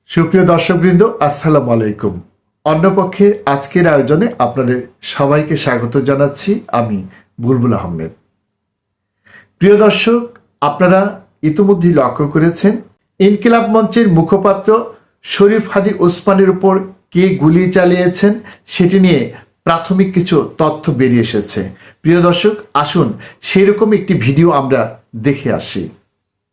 সুপ্রিয় দর্শকবৃন্দ, আসসালামু আলাইকুম। অন্যপক্ষে আজকের আয়োজনে আপনাদের সবাইকে স্বাগত জানাচ্ছি আমি বুলবুল আহমেদ। প্রিয় দর্শক, আপনারা ইতিমধ্যেই লক্ষ্য করেছেন ইনকিলাব মঞ্চের মুখপাত্র শরীফ হাদী ওসমানের উপর কে গুলি চালিয়েছেন সেটি নিয়ে প্রাথমিক কিছু তথ্য বেরিয়ে এসেছে। প্রিয় দর্শক, আসুন সেইরকম একটি ভিডিও আমরা দেখে আসি।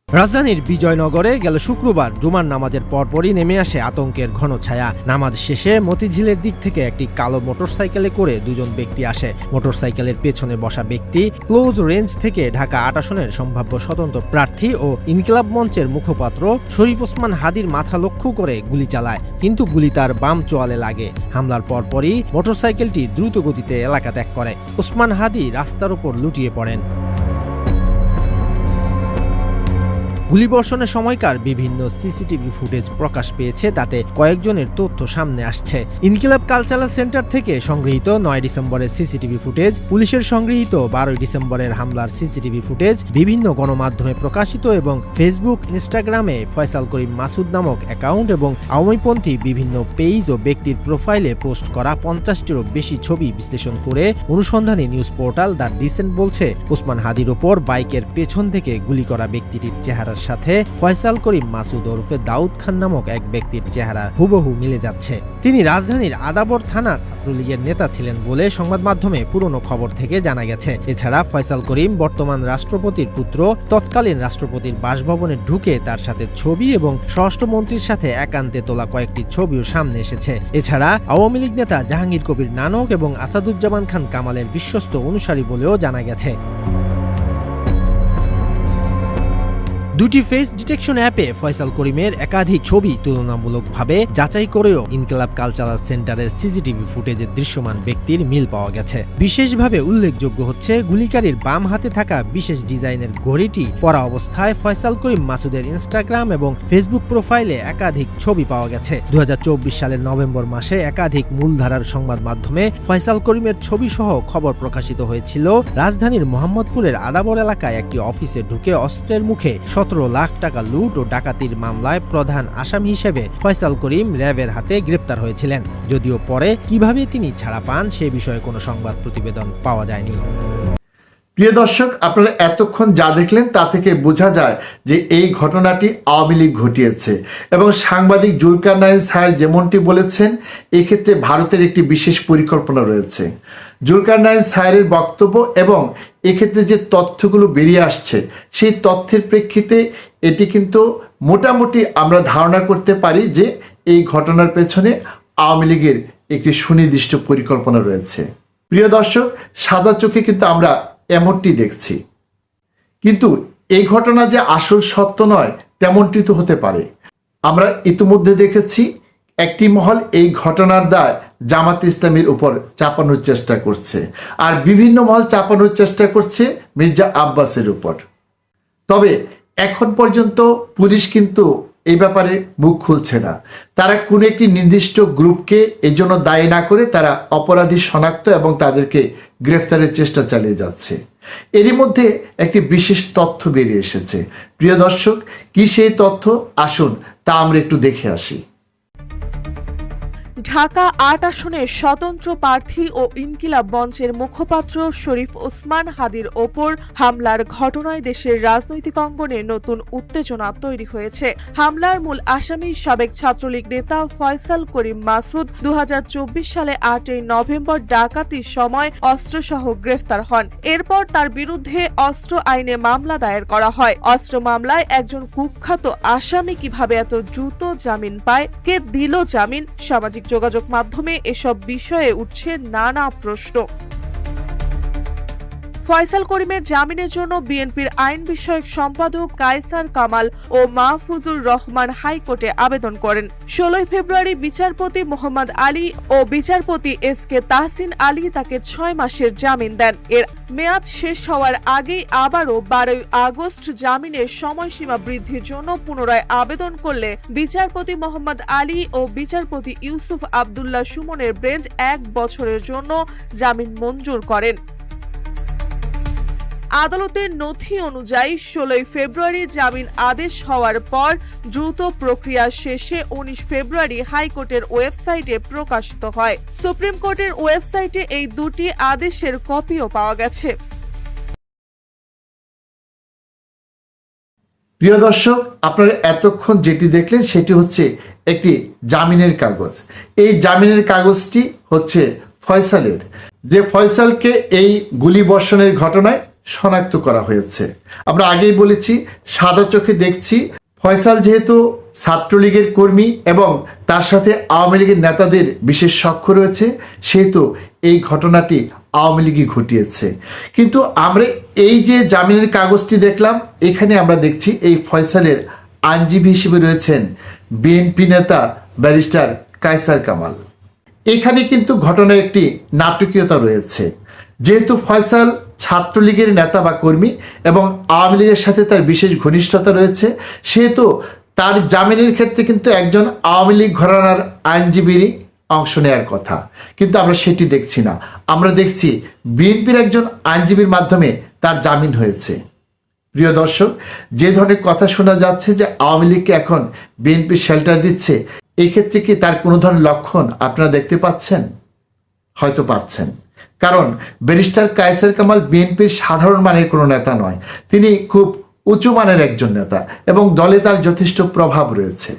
রাজধানীর বিজয়নগরে গেল শুক্রবার জুমার নামাজের পরপরই নেমে আসে আতঙ্কের ঘন ছায়া। নামাজ শেষে মতিঝিলের দিক থেকে একটি কালো মোটরসাইকেলে করে দুজন ব্যক্তি আসে। মোটরসাইকেলের পেছনে বসা ব্যক্তি ক্লোজ রেঞ্জ থেকে ঢাকা ৮ আসনের সম্ভাব্য স্বতন্ত্র প্রার্থী ও ইনকিলাব মঞ্চের মুখপাত্র শরীফ ওসমান হাদীর মাথা লক্ষ্য করে গুলি চালায়, কিন্তু গুলি তার বাম চোয়ালে লাগে। হামলার পরপরই মোটরসাইকেলটি দ্রুত গতিতে এলাকা ত্যাগ করে। ওসমান হাদী রাস্তার উপর লুটিয়ে পড়েন। গুলিবর্ষণের সময়কার বিভিন্ন সিসিটিভি ফুটেজ প্রকাশ পেয়েছে, তাতে কয়েকজনের তথ্য সামনে আসছে। ইনকিলাব কালচারাল সেন্টার থেকে সংগৃহীত ৯ ডিসেম্বরের সিসিটিভি ফুটেজ, পুলিশের সংগৃহীত ১২ ডিসেম্বরের হামলার সিসিটিভি ফুটেজ, বিভিন্ন গণমাধ্যমে প্রকাশিত এবং ফেসবুক, ইনস্টাগ্রামে ফয়সাল করিম মাসুদ নামক অ্যাকাউন্ট এবং আওয়ামীপন্থী বিভিন্ন পেজ ও ব্যক্তির প্রোফাইলে পোস্ট করা ৫০টিরও বেশি ছবি বিশ্লেষণ করে অনুসন্ধানী নিউজ পোর্টাল দ্য ডিসেন্ট বলছে, ওসমান হাদীর ওপর বাইকের পেছন থেকে গুলি করা ব্যক্তিটির চেহারা সাথে ফয়সাল করিম মাসুদ ওরফে দাউদ খান নামক এক ব্যক্তির চেহারা হুবহু মিলে যাচ্ছে। তিনি রাজধানীর আদাবর থানা ছাত্রলীগের নেতা ছিলেন বলে সংবাদ মাধ্যমে পুরনো খবর থেকে জানা গেছে। এছাড়া ফয়সাল করিম বর্তমান রাষ্ট্রপতির পুত্র। তৎকালীন রাষ্ট্রপতির বাসভবনে ঢুকে তার সাথে ছবি এবং স্বরাষ্ট্রমন্ত্রীর সাথে একান্তে তোলা কয়েকটি ছবিও সামনে এসেছে। এছাড়া আওয়ামী লীগ নেতা জাহাঙ্গীর কবির নানক এবং আসাদুজ্জামান খান কামালের বিশ্বস্ত অনুসারী বলেও জানা গেছে। দুটি ফেস ডিটেকশন অ্যাপে ফয়সাল করিমের একাধিক ছবি তুলনামূলকভাবে যাচাই করেও ইনকিলাব কালচারাল সেন্টারের সিসিটিভি ফুটেজে দৃশ্যমান ব্যক্তির মিল পাওয়া গেছে। বিশেষভাবে উল্লেখযোগ্য হচ্ছে গুলিকারীর বাম হাতে থাকা বিশেষ ডিজাইনের ঘড়িটি পরা অবস্থায় ফয়সাল করিম মাসুদের ইনস্টাগ্রাম এবং ফেসবুক প্রোফাইলে একাধিক ছবি পাওয়া গেছে। ২০২৪ সালের নভেম্বর মাসে একাধিক মূলধারার সংবাদ মাধ্যমে ফয়সাল করিমের ছবি সহ খবর প্রকাশিত হয়েছিল। রাজধানীর মোহাম্মদপুরের আদাবর এলাকায় একটি অফিসে ঢুকে অস্ত্রের মুখে ১৭ লাখ টাকা লুট ও ডাকাতির মামলায় প্রধান আসামি হিসেবে ফয়সাল করিম র্যাবের হাতে গ্রেপ্তার হয়েছিলেন। যদিও পরে কিভাবে তিনি ছাড়া পান সে বিষয়ে কোনো সংবাদ প্রতিবেদন পাওয়া যায়নি। প্রিয় দর্শক, আপনারা এতক্ষণ যা দেখলেন তা থেকে বোঝা যায় যে এই ঘটনাটি আওয়ামী লীগ ঘটিয়েছে এবং সাংবাদিক জুলকারনাইন স্যার যেমনটি বলেছেন, এক্ষেত্রে ভারতের একটি বিশেষ পরিকল্পনা রয়েছে। জুলকারনাইন স্যারের বক্তব্য এবং এক্ষেত্রে যে তথ্যগুলো বেরিয়ে আসছে সেই তথ্যের প্রেক্ষিতে এটি কিন্তু মোটামুটি আমরা ধারণা করতে পারি যে এই ঘটনার পেছনে আওয়ামী লীগের একটি সুনির্দিষ্ট পরিকল্পনা রয়েছে। প্রিয় দর্শক, সাদা চোখে কিন্তু আমরা এমনটি দেখছি, কিন্তু এই ঘটনা যে আসল সত্য নয় তেমনটি তো হতে পারে। আমরা ইতিমধ্যে দেখেছি একটি মহল এই ঘটনার দায় জামাত ইসলামীর উপর চাপানোর চেষ্টা করছে, আর বিভিন্ন মহল চাপানোর চেষ্টা করছে মির্জা আব্বাসের উপর। তবে এখন পর্যন্ত পুলিশ কিন্তু এই ব্যাপারে মুখ খুলছে না। তারা কোনো একটি নির্দিষ্ট গ্রুপকে এই জন্য দায়ী না করে তারা অপরাধী শনাক্ত এবং তাদেরকে গ্রেফতারের চেষ্টা চালিয়ে যাচ্ছে। এরই মধ্যে একটি বিশেষ তথ্য বেরিয়ে এসেছে। প্রিয় দর্শক, কি সেই তথ্য, আসুন তা আমরা একটু দেখে আসি। ঢাকা ৮ আসনের স্বতন্ত্র প্রার্থী ও ইনকিলাব মঞ্চের মুখপাত্র শরীফ ওসমান হাদীর ওপর হামলার ঘটনায় দেশের রাজনৈতিক অঙ্গনে নতুন উত্তেজনা তৈরি হয়েছে। হামলার মূল আসামি সাবেক ছাত্রলীগ নেতা ফয়সাল করিম মাসুদ ২০২৪ সালে ৮ই নভেম্বর ডাকাতির সময় অস্ত্রসহ গ্রেফতার হন। এরপর তার বিরুদ্ধে অস্ত্র আইনে মামলা দায়ের করা হয়। অস্ত্র মামলায় একজন কুখ্যাত আসামি কিভাবে এত দ্রুত জামিন পায়, কে দিল জামিন, সামাজিক যোগাযোগ মাধ্যমে এসব বিষয়ে উঠছে নানা প্রশ্ন। ফয়সাল করিমের জামিনের জন্য বিএনপির আইন বিষয়ক সম্পাদক কায়সার কামাল ও মাহফুজুর রহমান হাইকোর্টে আবেদন করেন। ১৬ ফেব্রুয়ারি বিচারপতি মোহাম্মদ আলী ও বিচারপতি এস.কে তাহসিন আলী তাকে ৬ মাসের জামিন দেন। এর মেয়াদ শেষ হওয়ার আগেই আবারও ১২ আগস্ট জামিনের সময়সীমা বৃদ্ধির জন্য পুনরায় আবেদন করলে বিচারপতি মোহাম্মদ আলী ও বিচারপতি ইউসুফ আবদুল্লাহ সুমনের বেঞ্চ ১ বছরের জন্য জামিন মঞ্জুর করেন। আদালতের নথি অনুযায়ী 16 ফেব্রুয়ারি জামিন আদেশ হওয়ার পর দ্রুত প্রক্রিয়া শেষে 19 ফেব্রুয়ারি হাইকোর্টের ওয়েবসাইটে প্রকাশিত হয়। সুপ্রিম কোর্টের ওয়েবসাইটে এই দুটি আদেশের কপিও পাওয়া গেছে। প্রিয় দর্শক, আপনারা এতক্ষণ যেটি দেখলেন সেটি হচ্ছে একটি জামিনের কাগজ। এই জামিনের কাগজটি হচ্ছে ফয়সালের, যে ফয়সালকে এই গুলিবর্ষণের ঘটনায় শনাক্ত করা হয়েছে। আমরা আগেই বলেছি, সাদা চোখে দেখছি ফয়সাল যেহেতু ছাত্রলীগের কর্মী এবং তার সাথে আওয়ামী লীগের নেতাদের বিশেষ সখ্য রয়েছে, সেহেতু এই ঘটনাটি আওয়ামী লীগই ঘটিয়েছে। কিন্তু আমরা এই যে জামিনের কাগজটি দেখলাম, এখানে আমরা দেখছি এই ফয়সালের আইনজীবী হিসেবে রয়েছেন বিএনপি নেতা ব্যারিস্টার কায়সার কামাল। এখানে কিন্তু ঘটনার একটি নাটকীয়তা রয়েছে। যেহেতু ফয়সাল ছাত্রলীগের নেতা বা কর্মী এবং আওয়ামী লীগের সাথে তার বিশেষ ঘনিষ্ঠতা রয়েছে, সেহেতু তার জামিনের ক্ষেত্রে কিন্তু একজন আওয়ামী লীগ ঘরানার আইনজীবীরই অংশ নেওয়ার কথা, কিন্তু আমরা সেটি দেখছি না। আমরা দেখছি বিএনপির একজন আইনজীবীর মাধ্যমে তার জামিন হয়েছে। প্রিয় দর্শক, যে ধরনের কথা শোনা যাচ্ছে যে আওয়ামী লীগকে এখন বিএনপি শেল্টার দিচ্ছে, এই ক্ষেত্রে কি তার কোনো ধরনের লক্ষণ আপনারা দেখতে পাচ্ছেন? হয়তো পাচ্ছেন, কারণ ব্যারিস্টার কায়সার কামাল বিএনপির সাধারণ মানের কোনো নেতা নয়। তিনি খুব উঁচু মানের একজন নেতা এবং দলে তার যথেষ্ট প্রভাব রয়েছে।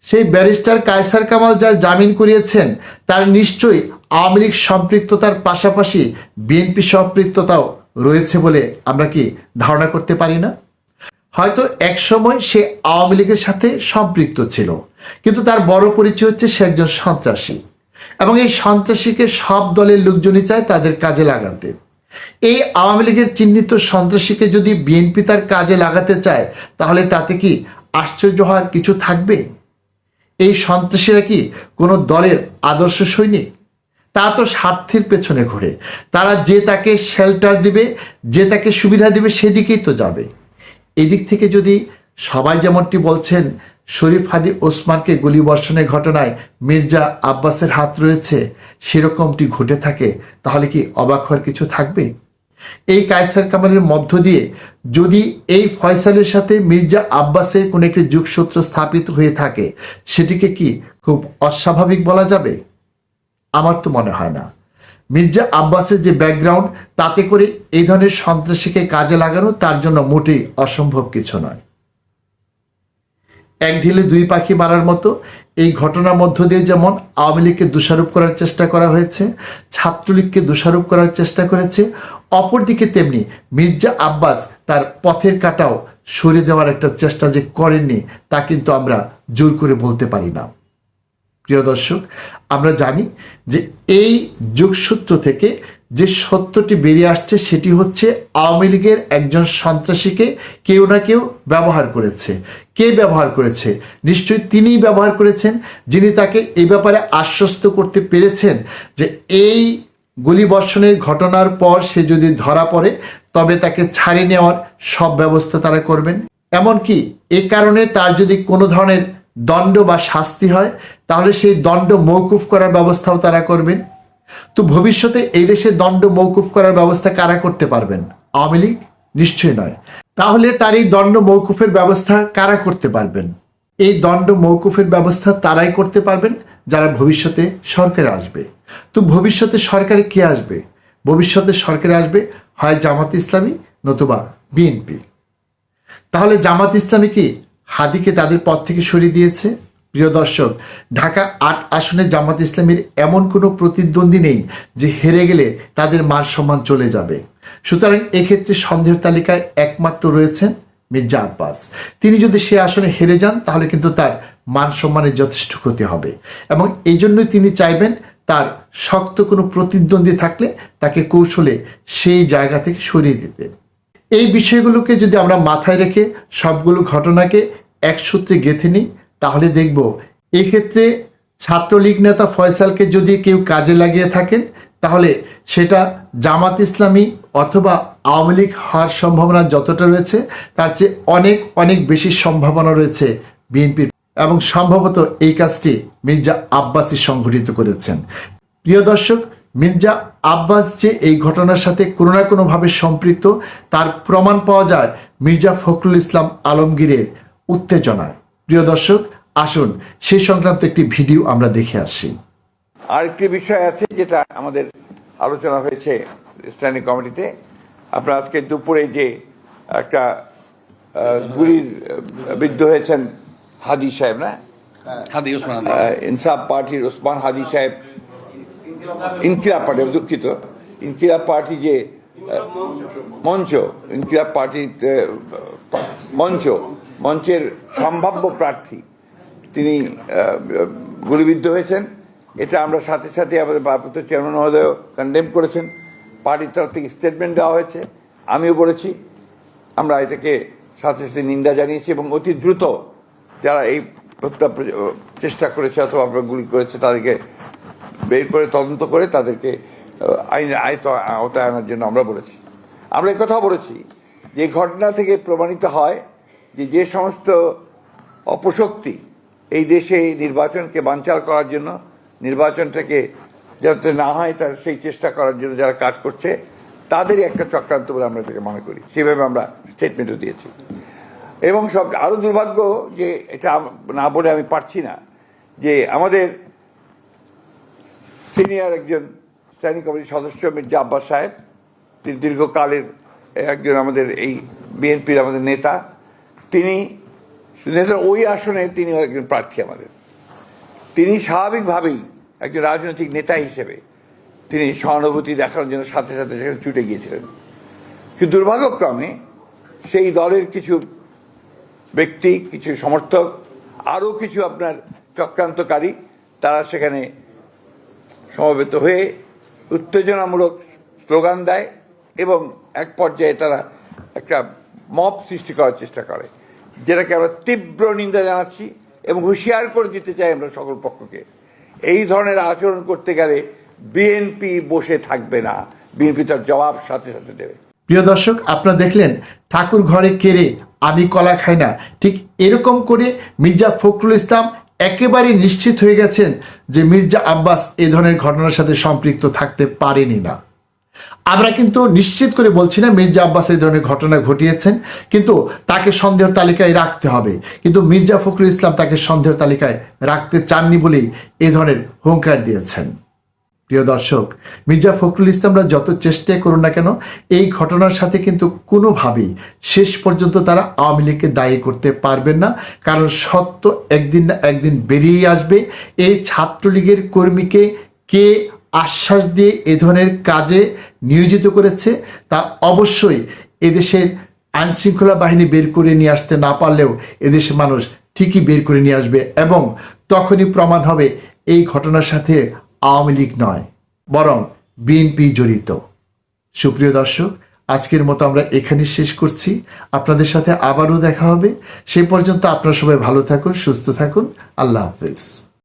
সেই ব্যারিস্টার কায়সার কামাল যার জামিন করিয়েছেন, তার নিশ্চয়ই আওয়ামী লীগ সম্পৃক্ততার পাশাপাশি বিএনপি সম্পৃক্ততাও রয়েছে বলে আমরা কি ধারণা করতে পারি না? হয়তো একসময় সে আওয়ামী লীগের সাথে সম্পৃক্ত ছিল, কিন্তু তার বড় পরিচয় হচ্ছে সে একজন সন্ত্রাসী, এবং এই সন্ত্রাসীকে সব দলের লোকজনই চায় তাদের কাজে লাগাতে। এই আওয়ামী লীগের চিহ্নিত সন্ত্রাসীকে যদি বিএনপি তার কাজে লাগাতে চায়, তাহলে তাতে কি আশ্চর্য হওয়ার কিছু থাকবে? এই সন্ত্রাসীরা কি কোনো দলের আদর্শ সৈনিক? তা তো স্বার্থের পেছনে ঘোরে। তারা যে তাকে শেল্টার দিবে, যে তাকে সুবিধা দিবে, সেদিকেই তো যাবে। এদিক থেকে যদি সবাই যেমনটি বলছেন শরীফ হাদি ওসমানকে গুলিবর্ষণের ঘটনায় মির্জা আব্বাসের হাত রয়েছে, সেরকমটি ঘটে থাকে, তাহলে কি অবাক হওয়ার কিছু থাকবে? এই কায়সার কামালের মধ্য দিয়ে যদি এই ফয়সালের সাথে মির্জা আব্বাসের কোনো একটি যোগসূত্র স্থাপিত হয়ে থাকে, সেটিকে কি খুব অস্বাভাবিক বলা যাবে? আমার তো মনে হয় না। মির্জা আব্বাসের যে ব্যাকগ্রাউন্ড, তাতে করে এই ধরনের সন্ত্রাসীকে কাজে লাগানো তার জন্য মোটেই অসম্ভব কিছু নয়। এক ঢিলে দুই পাখি মারার মতো এই ঘটনার মধ্য দিয়ে যেমন আওয়ামী লীগকে দোষারোপ করার চেষ্টা করা হয়েছে, ছাত্রলীগকে দোষারোপ করার চেষ্টা করেছে, অপরদিকে তেমনি মির্জা আব্বাস তার পথের কাঁটাও সরিয়ে দেওয়ার একটা চেষ্টা যে করেননি, তা কিন্তু আমরা জোর করে বলতে পারি না। প্রিয় দর্শক, আমরা জানি যে এই যোগসূত্র থেকে যে সত্যটি বেরিয়ে আসছে, সেটি হচ্ছে আওয়ামী লীগের একজন সন্ত্রাসীকে কেউ না কেউ ব্যবহার করেছে। কে ব্যবহার করেছে? নিশ্চয়ই তিনিই ব্যবহার করেছেন, যিনি তাকে এই ব্যাপারে আশ্বস্ত করতে পেরেছেন যে এই গুলিবর্ষণের ঘটনার পর সে যদি ধরা পড়ে, তবে তাকে ছাড়িয়ে নেওয়ার সব ব্যবস্থা তারা করবেন। এমনকি এ কারণে তার যদি কোনো ধরনের দণ্ড বা শাস্তি হয়, তাহলে সেই দণ্ড মওকুফ করার ব্যবস্থাও তারা করবেন। তো ভবিষ্যতে এই দেশে দণ্ড মওকুফ করার ব্যবস্থা কারা করতে পারবেন? আওয়ামী লীগ? নিশ্চয়ই নয়। তাহলে তার এই দণ্ড মওকুফের ব্যবস্থা কারা করতে পারবেন? এই দণ্ড মওকুফের ব্যবস্থা তারাই করতে পারবেন যারা ভবিষ্যতে সরকারে আসবে। তো ভবিষ্যতে সরকারে কে আসবে? ভবিষ্যতে সরকারে আসবে হয় জামাত ইসলামী, নতুবা বিএনপি। তাহলে জামাত ইসলামী কি হাদিকে তাদের পদ থেকে সরিয়ে দিয়েছে? প্রিয় দর্শক, ঢাকা ৮ আসনে জামাত ইসলামীর এমন কোনো প্রতিদ্বন্দ্বী নেই যে হেরে গেলে তাদের মান সম্মান চলে যাবে। সুতরাং এক্ষেত্রে সন্দেহের তালিকায় একমাত্র রয়েছেন মির্জা আব্বাস। তিনি যদি সে আসনে হেরে যান, তাহলে কিন্তু তার মান সম্মানের যথেষ্ট ক্ষতি হবে, এবং এই জন্যই তিনি চাইবেন তার শক্ত কোনো প্রতিদ্বন্দ্বী থাকলে তাকে কৌশলে সেই জায়গা থেকে সরিয়ে দিতে। এই বিষয়গুলোকে যদি আমরা মাথায় রেখে সবগুলো ঘটনাকে এক সূত্রে গেঁথে নিই, তাহলে দেখব এই ক্ষেত্রে ছাত্রলীগ নেতা ফয়সালকে যদি কেউ কাজে লাগিয়ে থাকেন, তাহলে সেটা জামাত ইসলামী অথবা আওয়ামী লীগ হওয়ার সম্ভাবনা যতটা রয়েছে, তার চেয়ে অনেক অনেক বেশি সম্ভাবনা রয়েছে বিএনপির, এবং সম্ভবত এই কাজটি মির্জা আব্বাসী সংঘটিত করেছেন। প্রিয় দর্শক, মির্জা আব্বাস যে এই ঘটনার সাথে কোনো না কোনোভাবে সম্পৃক্ত তার প্রমাণ পাওয়া যায় মির্জা ফখরুল ইসলাম আলমগীরের উত্তেজনায়। প্রিয় দর্শক, আসুন সেই সংক্রান্ত একটি ভিডিও আমরা দেখে আসি। আরেকটি বিষয় আছে যেটা আমাদের আলোচনা হয়েছে স্ট্যান্ডিং কমিটিতে। আপনারা আজকে দুপুরে যে একটা গুলির বিদ্ধ হয়েছেন হাদি সাহেব, না হাদি ওসমান হাদি। ইনসাফ পার্টির ওসমান হাদি সাহেব, ইনকিলাব পার্টি, দুঃখিত, ইনকিলাব পার্টি যে মঞ্চ, ইনকিলাব পার্টির মঞ্চের সম্ভাব্য প্রার্থী তিনি গুলিবিদ্ধ হয়েছেন। এটা আমরা সাথে সাথে আমাদের ভারপ্রাপ্ত চেয়ারম্যান মহোদয় কন্ডেম করেছেন, পার্টির তরফ থেকে স্টেটমেন্ট দেওয়া হয়েছে, আমিও বলেছি। আমরা এটাকে সাথে সাথে নিন্দা জানিয়েছি এবং অতি দ্রুত যারা এই চেষ্টা করেছে অথবা আপনার গুলি করেছে তাদেরকে বের করে তদন্ত করে তাদেরকে আইনের আওতায় আনার জন্য আমরা বলেছি। আমরা একথাও বলেছি যে ঘটনা থেকে প্রমাণিত হয় যে সমস্ত অপশক্তি এই দেশে নির্বাচনকে বানচাল করার জন্য, নির্বাচনটাকে যাতে না হয় তার সেই চেষ্টা করার জন্য যারা কাজ করছে তাদেরই একটা চক্রান্ত বলে আমরা এটাকে মনে করি। সেভাবে আমরা স্টেটমেন্টও দিয়েছি। এবং সব আরও দুর্ভাগ্য যে এটা না বলে আমি পারছি না যে আমাদের সিনিয়র একজন স্ট্যান্ডিং কমিটির সদস্য মির্জা আব্বাস সাহেব, তিনি দীর্ঘকালের একজন আমাদের এই বিএনপির আমাদের নেতা, তিনি ওই আসনে তিনি একজন প্রার্থী আমাদের। তিনি স্বাভাবিকভাবেই একজন রাজনৈতিক নেতা হিসেবে তিনি সহানুভূতি দেখানোর জন্য সাথে সাথে সেখানে ছুটে গিয়েছিলেন। কিন্তু দুর্ভাগ্যক্রমে সেই দলের কিছু ব্যক্তি, কিছু সমর্থক, আরও কিছু আপনার চক্রান্তকারী, তারা সেখানে সমবেত হয়ে উত্তেজনামূলক স্লোগান দেয় এবং এক পর্যায়ে তারা একটা মব সৃষ্টি করার চেষ্টা করে, যেটাকে আমরা তীব্র নিন্দা জানাচ্ছি এবং হুঁশিয়ার করে দিতে চাই আমরা সকল পক্ষকে। এই ধরনের আচরণ করতে গেলে বিএনপি বসে থাকবে না, বিএনপি তার জবাব সাথে সাথে দেবে। প্রিয় দর্শক, আপনারা দেখলেন ঠাকুর ঘরে কেড়ে আমি কলা খাই না, ঠিক এরকম করে মির্জা ফখরুল ইসলাম একেবারে নিশ্চিত হয়ে গেছেন যে মির্জা আব্বাস এ ধরনের ঘটনার সাথে সম্পৃক্ত থাকতে পারেনি না। আমরা কিন্তু নিশ্চিত করে বলছি না মির্জা আব্বাস এই ধরনের ঘটনা ঘটিয়েছেন, কিন্তু তাকে সন্দেহের তালিকায় রাখতে হবে। কিন্তু মির্জা ফখরুল ইসলাম তাকে সন্দেহের তালিকায় রাখতে চাননি বলেই এ ধরনের হুঙ্কার দিয়েছেন। প্রিয় দর্শক, মির্জা ফখরুল ইসলামরা যত চেষ্টাই করুন না কেন, এই ঘটনার সাথে কিন্তু কোনোভাবেই শেষ পর্যন্ত তারা আওয়ামী লীগকে দায়ী করতে পারবেন না, কারণ সত্য একদিন না একদিন বেরিয়ে আসবে। এই ছাত্রলীগের কর্মীকে কে আশ্বাস দিয়ে এ ধরনের কাজে নিয়োজিত করেছে তা অবশ্যই এদেশের আইনশৃঙ্খলা বাহিনী বের করে নিয়ে আসতে না পারলেও এদেশের মানুষ ঠিকই বের করে নিয়ে আসবে এবং তখনই প্রমাণ হবে এই ঘটনার সাথে আওয়ামী লীগ নয় বরং বিএনপি জড়িত। সুপ্রিয় দর্শক, আজকের মতো আমরা এখানে শেষ করছি। আপনাদের সাথে আবারও দেখা হবে। সেই পর্যন্ত আপনারা সবাই ভালো থাকুন, সুস্থ থাকুন। আল্লাহ হাফেজ।